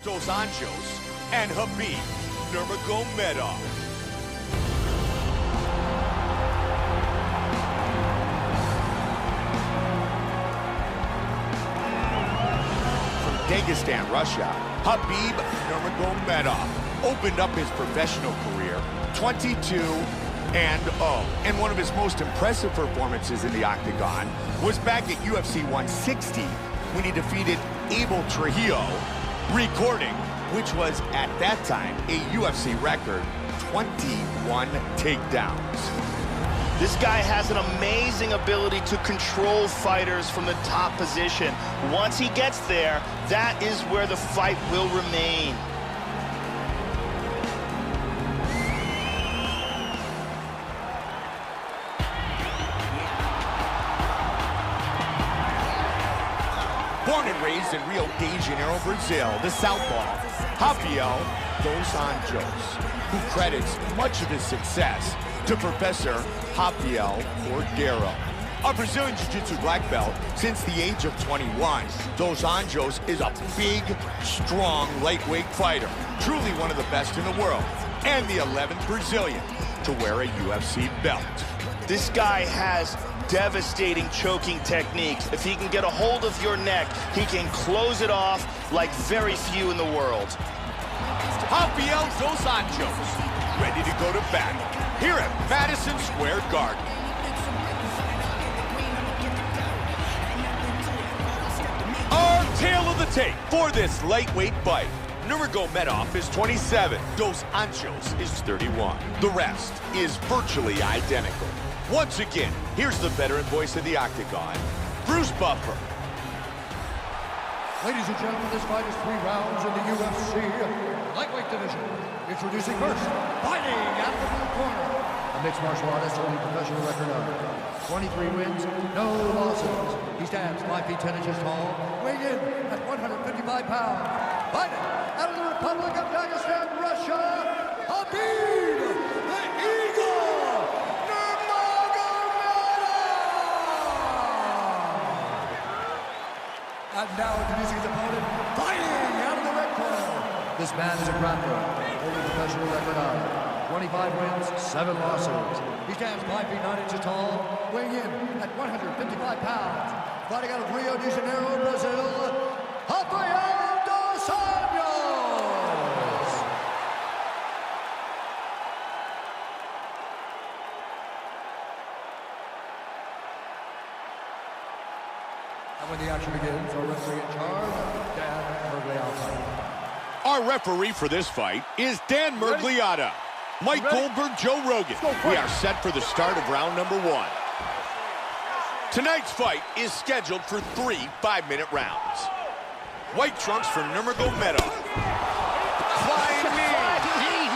Dos Anjos and Khabib Nurmagomedov. From Dagestan, Russia, Khabib Nurmagomedov opened up his professional career 22-0. And one of his most impressive performances in the octagon was back at UFC 160 when he defeated Abel Trujillo, recording, which was at that time a UFC record, 21 takedowns. This guy has an amazing ability to control fighters from the top position. Once he gets there, that is where the fight will remain. Born and raised in Rio de Janeiro, Brazil, the southpaw, Rafael Dos Anjos, who credits much of his success to Professor Rafael Cordeiro. A Brazilian Jiu-Jitsu black belt since the age of 21, Dos Anjos is a big, strong, lightweight fighter, truly one of the best in the world, and the 11th Brazilian to wear a UFC belt. This guy has devastating choking techniques. If he can get a hold of your neck, he can close it off like very few in the world. Rafael Dos Anjos, ready to go to battle here at Madison Square Garden. Our tale of the tape for this lightweight fight. Nurmagomedov is 27, Dos Anjos is 31. The rest is virtually identical. Once again, here's the veteran voice of the octagon, Bruce Buffer. Ladies and gentlemen, this fight is 3 rounds in the UFC lightweight division. Introducing first, fighting out of the blue corner, a mixed martial artist holding professional record of 23 wins, no losses. He stands 5 feet 10 inches tall, weighing in at 155 pounds. Fighting out of the Republic of Dagestan, Russia, Khabib the Eagle Nurmagomedov. And now introducing his opponent, fighting out of the red corner. This man is a grappler, holding a professional record of 25 wins, 7 losses. He stands 5 feet 9 inches tall, weighing in at 155 pounds. Fighting out of Rio de Janeiro, Brazil, Rafael Dos Anjos. And when the action begins, our referee in charge, Dan Mergliata. Our referee for this fight is Dan Mergliata. Mike Goldberg, Joe Rogan. We are set for the start of round number 1. Tonight's fight is scheduled for 3 5-minute rounds. White trunks for Nurmagomedov. Flying knee.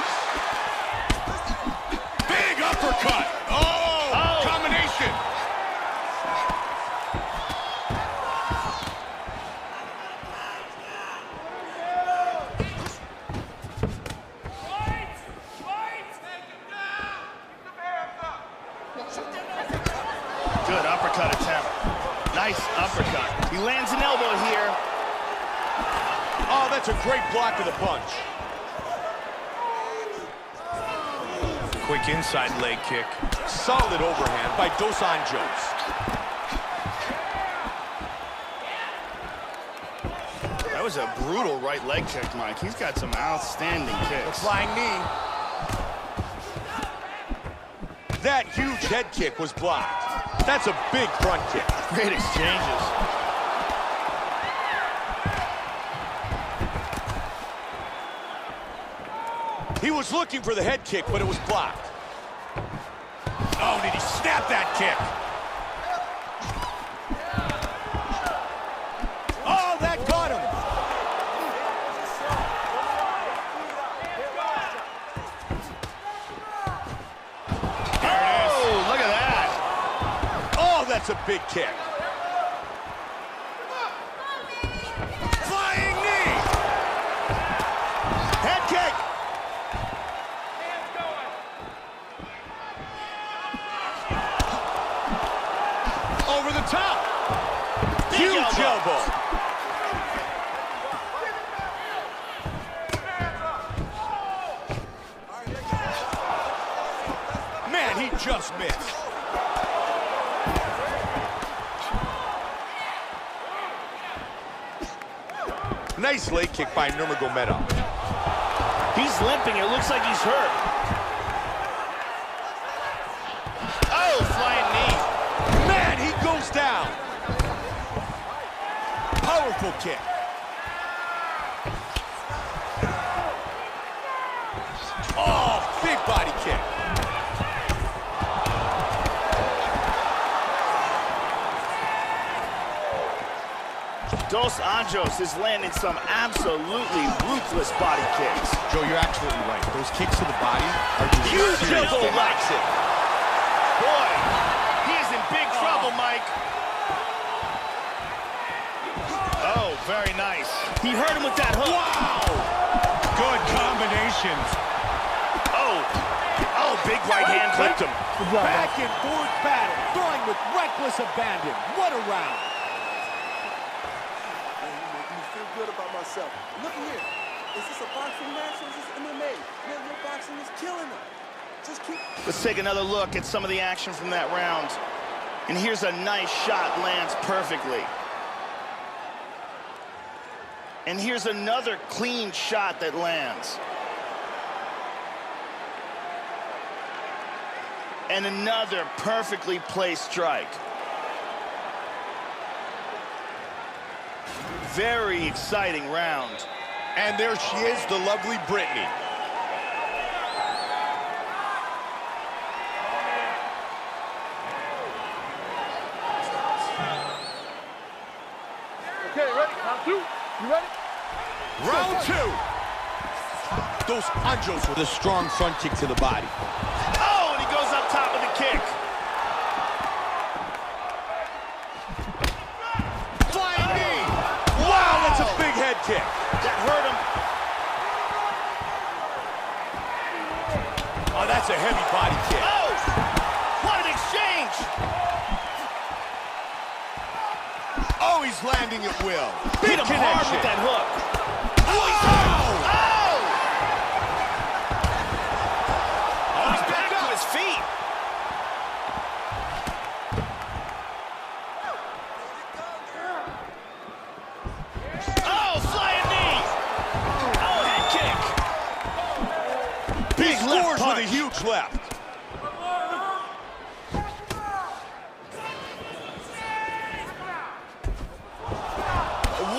Big uppercut. Oh, combination. Good uppercut attempt. Nice uppercut. He lands an elbow here. Oh, that's a great block of the punch. Quick inside leg kick. Solid overhand by Dos Anjos. That was a brutal right leg kick, Mike. He's got some outstanding The kicks. flying knee. That huge head kick was blocked. That's a big front kick. Great exchanges. He was looking for the head kick, but it was blocked. Oh, did he snap that kick? Oh, that got him. Oh, look at that. Oh, that's a big kick. Flying knee. Head kick. Over the top. Huge elbow. just missed. Nice leg kick by Nurmagomedov. He's limping. It looks like he's hurt. Oh, flying knee. Man, he goes down. Powerful kick. Oh, big body kick. Dos Anjos is landing some absolutely ruthless body kicks. Joe, you're absolutely right. Those kicks to the body are just Huge serious elbow damage. likes it. Boy, he is in big trouble, Mike. Oh, very nice. He hurt him with that hook. Wow! Good combinations. Oh, big right hand clipped him. Back and forth battle, throwing with reckless abandon. What a round. Good about myself. Look here. Is this a boxing match or is this MMA? Man, your boxing is killing them. Just keep... Let's take another look at some of the action from that round. And here's a nice shot, lands perfectly. And here's another clean shot that lands. And another perfectly placed strike. Very exciting round. And there she is, the lovely Brittany. Okay, ready? Round two. You ready? Round two. Dos Anjos with a strong front kick to the body. Oh, and he goes up top of the kick. Flying knee. Wow, that's a big head kick. That hurt him. Oh, that's a heavy body kick. Oh, what an exchange. Oh, he's landing at will. Hit Big him hard connection. with that hook. Oh, he's Oh, he's back to his feet. Oh, flying knee. Oh, head kick. He Big left scores with punch. a huge left.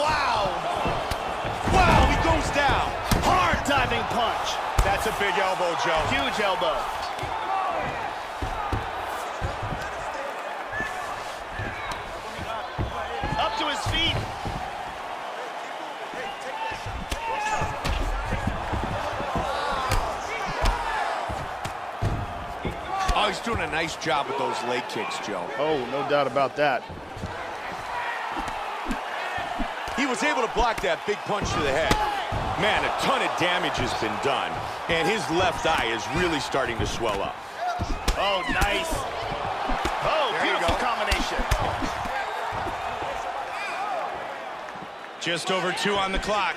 Wow. Wow, he goes down. Hard diving punch. That's a big elbow, Joe. Huge elbow. Up to his feet. Oh, he's doing a nice job with those leg kicks, Joe. Oh, no doubt about that. He was able to block that big punch to the head. Man, a ton of damage has been done, and his left eye is really starting to swell up. Oh, nice. Oh, There you beautiful go. combination. Just over 2 on the clock.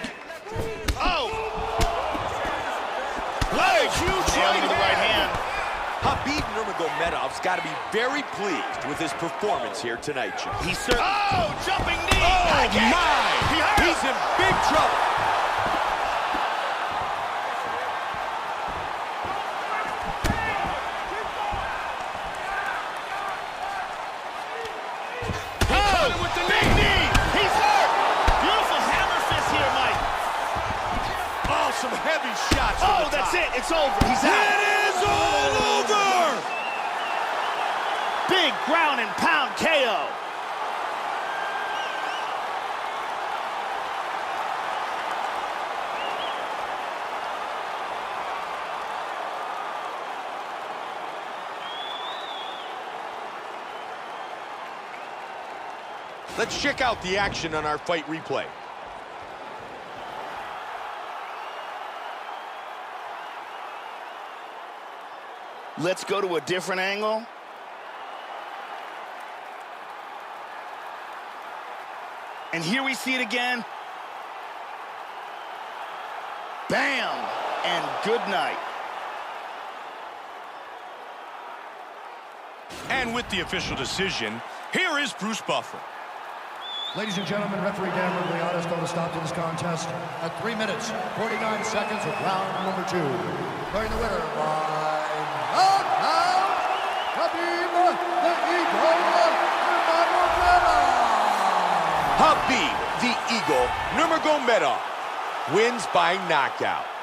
Oh! What a huge right to the right hand. Khabib Nurmagomedov's got to be very pleased with his performance here tonight, Joe. He's certainly... Oh, jumping knee! Oh, my! He hurt him. He's in big trouble. Oh, with the big knee! He's hurt! Beautiful hammer fist here, Mike. Oh, some heavy shots. Oh, that's it. It's over. He's out. It is all over! Big ground and pound KO. Let's check out the action on our fight replay. Let's go to a different angle. And here we see it again. Bam! And good night. And with the official decision, here is Bruce Buffer. Ladies and gentlemen, referee Dan Murmagomedov called a stop to this contest at 3 minutes, 49 seconds of round number 2. Declaring the winner by knockout, Khabib the Eagle Nurmagomedov. Khabib the Eagle Nurmagomedov wins by knockout.